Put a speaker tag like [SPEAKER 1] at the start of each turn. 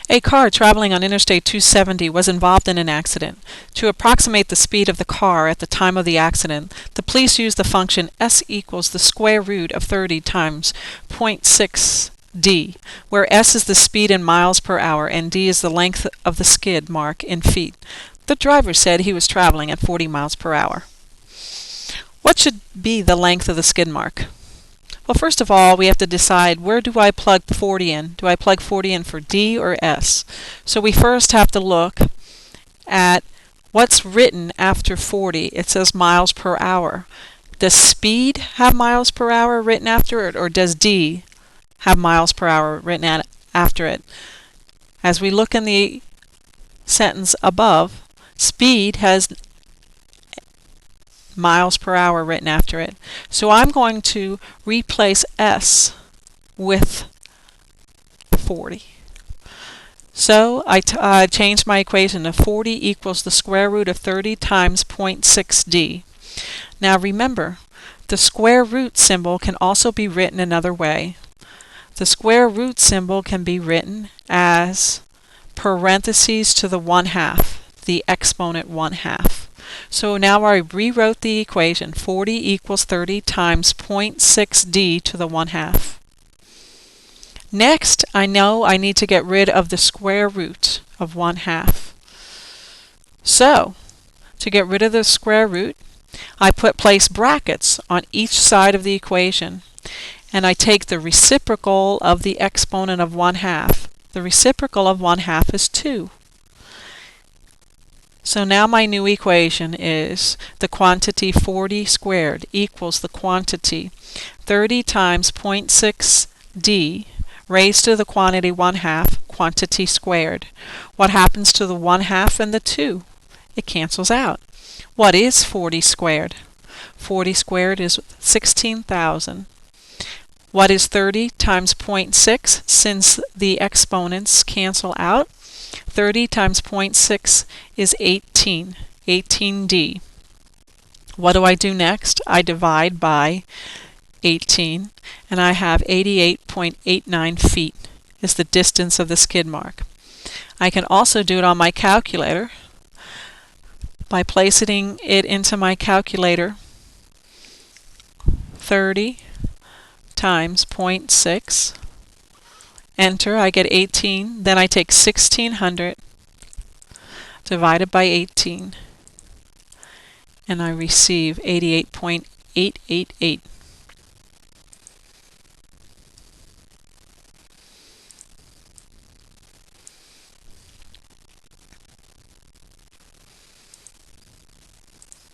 [SPEAKER 1] A car traveling on Interstate 270 was involved in an accident. To approximate the speed of the car at the time of the accident, the police used the function s equals the square root of 30 times 0.6 d, where s is the speed in miles per hour and d is the length of the skid mark in feet. The driver said he was traveling at 40 miles per hour. What should be the length of the skid mark? Well, first of all, we have to decide, where do I plug 40 in? Do I plug 40 in for D or S? So we first have to look at what's written after 40. It says miles per hour. Does speed have miles per hour written after it, or does D have miles per hour written after it? As we look in the sentence above, speed has miles per hour written after it. So I'm going to replace S with 40. So I changed my equation to 40 equals the square root of 30 times 0.6d. Now remember, the square root symbol can also be written another way. The square root symbol can be written as parentheses to the 1/2, the exponent 1/2. So now I rewrote the equation. 40 equals 30 times 0.6d to the 1/2. Next, I know I need to get rid of the square root of 1/2. So, to get rid of the square root, I place brackets on each side of the equation, and I take the reciprocal of the exponent of 1/2. The reciprocal of 1/2 is 2. So now my new equation is the quantity 40 squared equals the quantity 30 times 0.6d raised to the quantity 1/2, quantity squared. What happens to the 1/2 and the 2? It cancels out. What is 40 squared? 40 squared is 16,000. What is 30 times 0.6? Since the exponents cancel out, 30 times 0.6 is 18, 18d. What do I do next? I divide by 18, and I have 88.89 feet is the distance of the skid mark. I can also do it on my calculator by placing it into my calculator. 30 times 0.6, enter, I get 18, then I take 1600 divided by 18, and I receive 88.888.